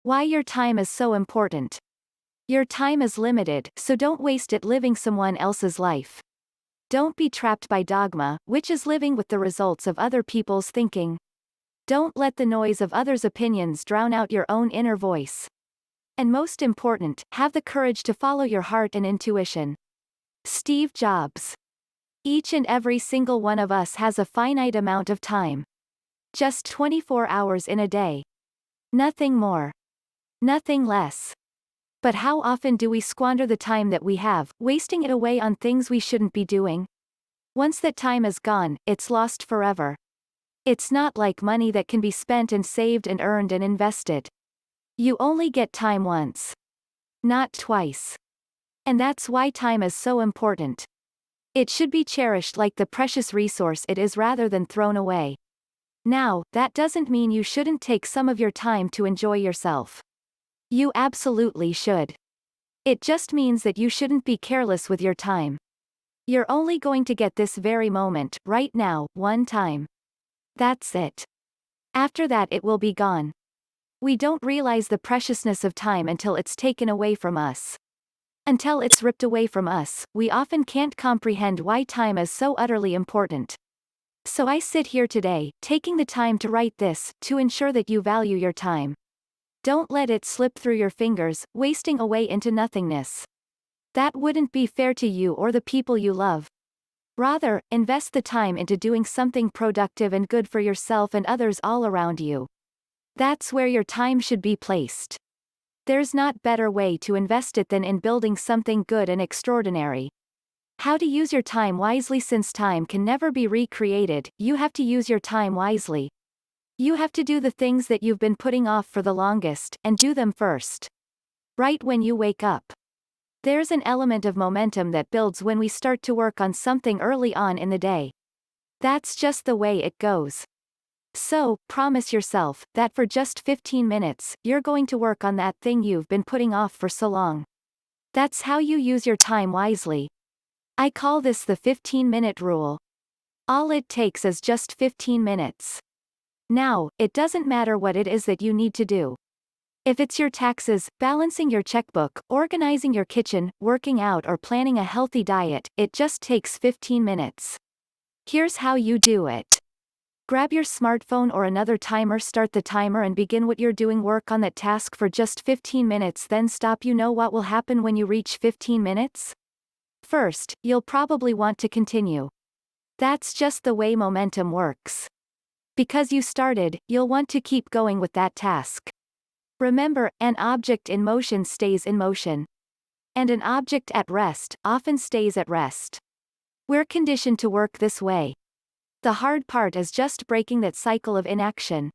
Why your time is so important. Your time is limited, so don't waste it living someone else's life. Don't be trapped by dogma, which is living with the results of other people's thinking. Don't let the noise of others' opinions drown out your own inner voice. And most important, have the courage to follow your heart and intuition. Steve Jobs. Each and every single one of us has a finite amount of time. Just 24 hours in a day. Nothing more. Nothing less. But how often do we squander the time that we have, wasting it away on things we shouldn't be doing? Once that time is gone, it's lost forever. It's not like money that can be spent and saved and earned and invested. You only get time once. Not twice. And that's why time is so important. It should be cherished like the precious resource it is rather than thrown away. Now, that doesn't mean you shouldn't take some of your time to enjoy yourself. You absolutely should. It just means that you shouldn't be careless with your time. You're only going to get this very moment, right now, one time. That's it. After that it will be gone. We don't realize the preciousness of time until it's taken away from us. Until it's ripped away from us, we often can't comprehend why time is so utterly important. So I sit here today, taking the time to write this, to ensure that you value your time. Don't let it slip through your fingers, wasting away into nothingness. That wouldn't be fair to you or the people you love. Rather, invest the time into doing something productive and good for yourself and others all around you. That's where your time should be placed. There's not better way to invest it than in building something good and extraordinary. How to use your time wisely. Since time can never be recreated, you have to use your time wisely. You have to do the things that you've been putting off for the longest, and do them first. Right when you wake up. There's an element of momentum that builds when we start to work on something early on in the day. That's just the way it goes. So, promise yourself that for just 15 minutes, you're going to work on that thing you've been putting off for so long. That's how you use your time wisely. I call this the 15-minute rule. All it takes is just 15 minutes. Now, it doesn't matter what it is that you need to do. If it's your taxes, balancing your checkbook, organizing your kitchen, working out or planning a healthy diet, it just takes 15 minutes. Here's how you do it. Grab your smartphone or another timer, start the timer and begin what you're doing, work on that task for just 15 minutes, then stop. You know what will happen when you reach 15 minutes? First, you'll probably want to continue. That's just the way momentum works. Because you started, you'll want to keep going with that task. Remember, an object in motion stays in motion. And an object at rest often stays at rest. We're conditioned to work this way. The hard part is just breaking that cycle of inaction.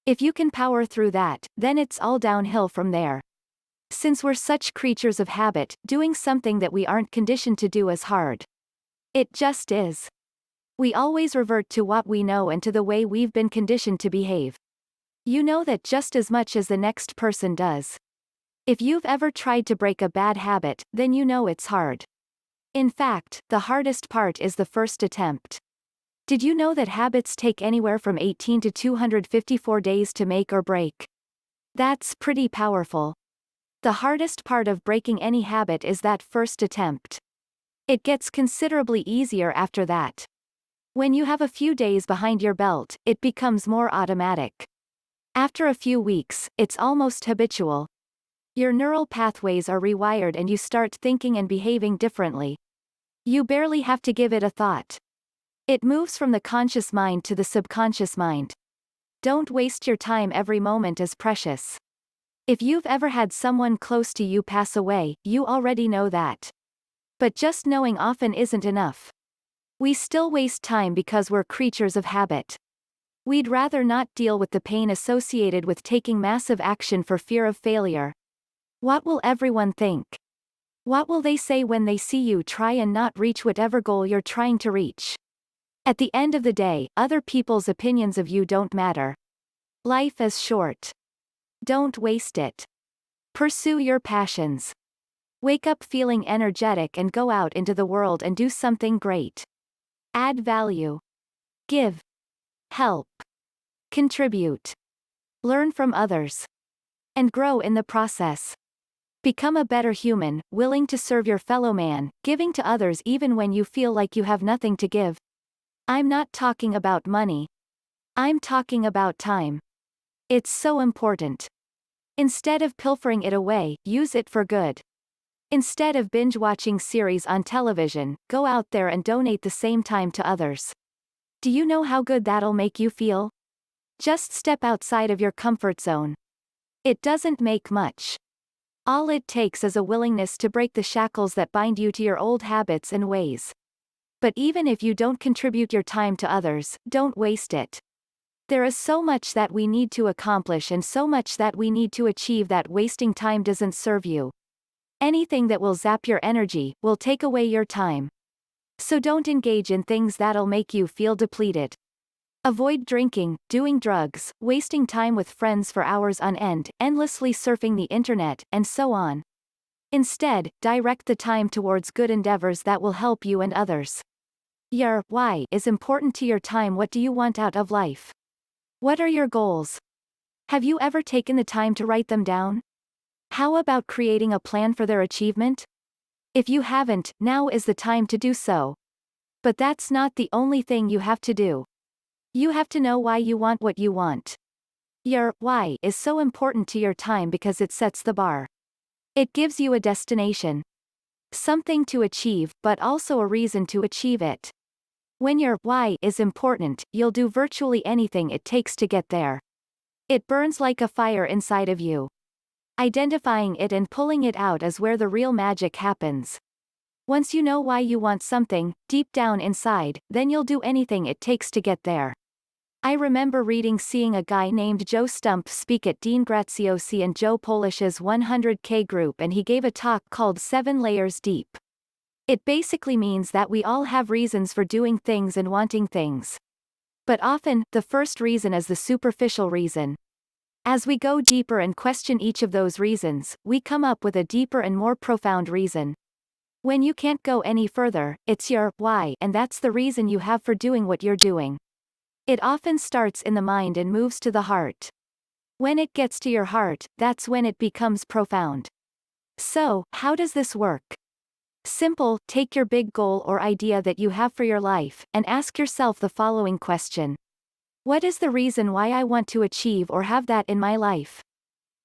If you can power through that, then it's all downhill from there. Since we're such creatures of habit, doing something that we aren't conditioned to do is hard. It just is. We always revert to what we know and to the way we've been conditioned to behave. You know that just as much as the next person does. If you've ever tried to break a bad habit, then you know it's hard. In fact, the hardest part is the first attempt. Did you know that habits take anywhere from 18 to 254 days to make or break? That's pretty powerful. The hardest part of breaking any habit is that first attempt. It gets considerably easier after that. When you have a few days behind your belt, it becomes more automatic. After a few weeks, it's almost habitual. Your neural pathways are rewired and you start thinking and behaving differently. You barely have to give it a thought. It moves from the conscious mind to the subconscious mind. Don't waste your time. Every moment is precious. If you've ever had someone close to you pass away, you already know that. But just knowing often isn't enough. We still waste time because we're creatures of habit. We'd rather not deal with the pain associated with taking massive action for fear of failure. What will everyone think? What will they say when they see you try and not reach whatever goal you're trying to reach? At the end of the day, other people's opinions of you don't matter. Life is short. Don't waste it. Pursue your passions. Wake up feeling energetic and go out into the world and do something great. Add value. Give. Help. Contribute. Learn from others. and grow in the process. Become a better human, willing to serve your fellow man, giving to others even when you feel like you have nothing to give. I'm not talking about money. I'm talking about time. It's so important. Instead of pilfering it away, use it for good. Instead of binge-watching series on television, go out there and donate the same time to others. Do you know how good that'll make you feel? Just step outside of your comfort zone. It doesn't make much. All it takes is a willingness to break the shackles that bind you to your old habits and ways. But even if you don't contribute your time to others, don't waste it. There is so much that we need to accomplish and so much that we need to achieve that wasting time doesn't serve you. Anything that will zap your energy will take away your time. So don't engage in things that'll make you feel depleted. Avoid drinking, doing drugs, wasting time with friends for hours on end, endlessly surfing the internet, and so on. Instead, direct the time towards good endeavors that will help you and others. Your why is important to your time. What do you want out of life? What are your goals? Have you ever taken the time to write them down? How about creating a plan for their achievement? If you haven't, now is the time to do so. But that's not the only thing you have to do. You have to know why you want what you want. Your why is so important to your time because it sets the bar. It gives you a destination. Something to achieve, but also a reason to achieve it. When your why is important, you'll do virtually anything it takes to get there. It burns like a fire inside of you. Identifying it and pulling it out is where the real magic happens. Once you know why you want something, deep down inside, then you'll do anything it takes to get there. I remember seeing a guy named Joe Stump speak at Dean Graziosi and Joe Polish's 100K group, and he gave a talk called 7 Layers Deep. It basically means that we all have reasons for doing things and wanting things. But often, the first reason is the superficial reason. As we go deeper and question each of those reasons, we come up with a deeper and more profound reason. When you can't go any further, it's your why, and that's the reason you have for doing what you're doing. It often starts in the mind and moves to the heart. When it gets to your heart, that's when it becomes profound. So, how does this work? Simple, take your big goal or idea that you have for your life, and ask yourself the following question. What is the reason why I want to achieve or have that in my life?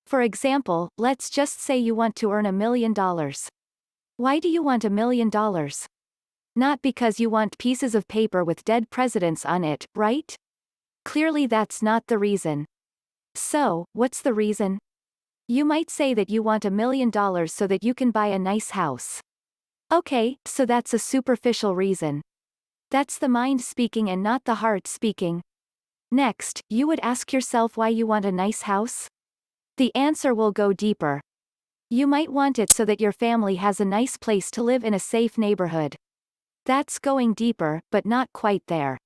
For example, let's just say you want to earn $1 million. Why do you want $1 million? Not because you want pieces of paper with dead presidents on it, right? Clearly that's not the reason. So, what's the reason? You might say that you want $1 million so that you can buy a nice house. Okay, so that's a superficial reason. That's the mind speaking and not the heart speaking. Next, you would ask yourself why you want a nice house? The answer will go deeper. You might want it so that your family has a nice place to live in a safe neighborhood. That's going deeper, but not quite there.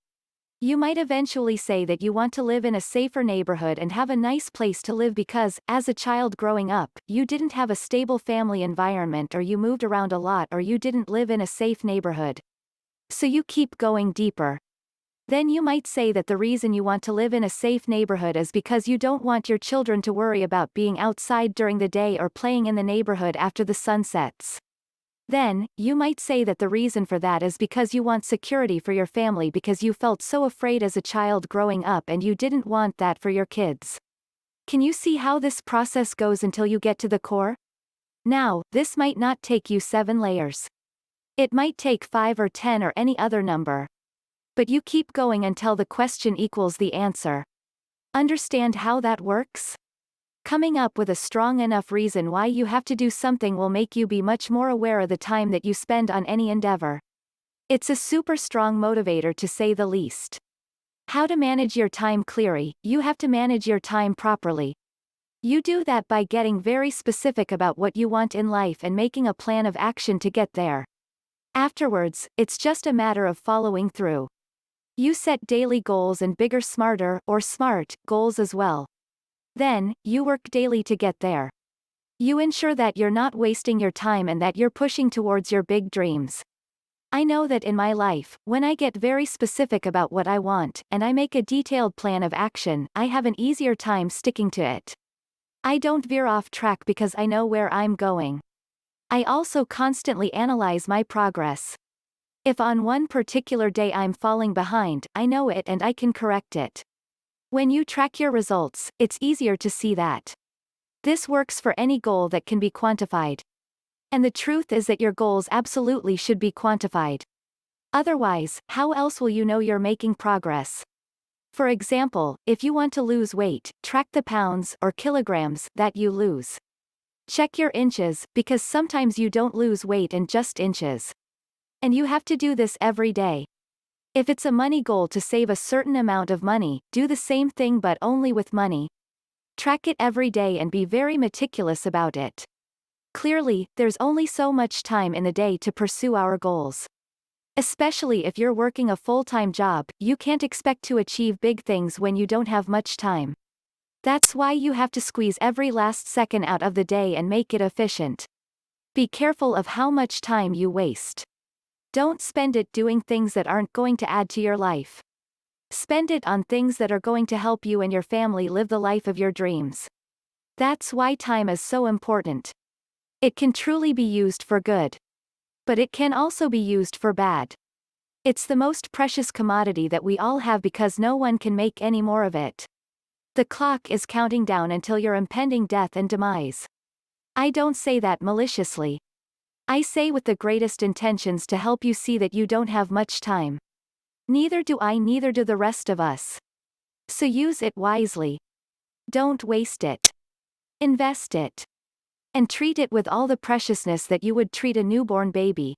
You might eventually say that you want to live in a safer neighborhood and have a nice place to live because, as a child growing up, you didn't have a stable family environment, or you moved around a lot, or you didn't live in a safe neighborhood. So you keep going deeper. Then you might say that the reason you want to live in a safe neighborhood is because you don't want your children to worry about being outside during the day or playing in the neighborhood after the sun sets. Then, you might say that the reason for that is because you want security for your family because you felt so afraid as a child growing up and you didn't want that for your kids. Can you see how this process goes until you get to the core? Now, this might not take you 7 layers. It might take 5 or 10 or any other number. But you keep going until the question equals the answer. Understand how that works? Coming up with a strong enough reason why you have to do something will make you be much more aware of the time that you spend on any endeavor. It's a super strong motivator to say the least. How to manage your time clearly? You have to manage your time properly. You do that by getting very specific about what you want in life and making a plan of action to get there. Afterwards, it's just a matter of following through. You set daily goals and bigger, smarter, or SMART, goals as well. Then, you work daily to get there. You ensure that you're not wasting your time and that you're pushing towards your big dreams. I know that in my life, when I get very specific about what I want, and I make a detailed plan of action, I have an easier time sticking to it. I don't veer off track because I know where I'm going. I also constantly analyze my progress. If on one particular day I'm falling behind, I know it and I can correct it. When you track your results, it's easier to see that. This works for any goal that can be quantified. And the truth is that your goals absolutely should be quantified. Otherwise, how else will you know you're making progress? For example, if you want to lose weight, track the pounds or kilograms that you lose. Check your inches, because sometimes you don't lose weight and just inches. And you have to do this every day. If it's a money goal to save a certain amount of money, do the same thing but only with money. Track it every day and be very meticulous about it. Clearly, there's only so much time in the day to pursue our goals. Especially if you're working a full-time job, you can't expect to achieve big things when you don't have much time. That's why you have to squeeze every last second out of the day and make it efficient. Be careful of how much time you waste. Don't spend it doing things that aren't going to add to your life. Spend it on things that are going to help you and your family live the life of your dreams. That's why time is so important. It can truly be used for good. But it can also be used for bad. It's the most precious commodity that we all have because no one can make any more of it. The clock is counting down until your impending death and demise. I don't say that maliciously. I say with the greatest intentions to help you see that you don't have much time. Neither do I, neither do the rest of us. So use it wisely. Don't waste it. Invest it. And treat it with all the preciousness that you would treat a newborn baby.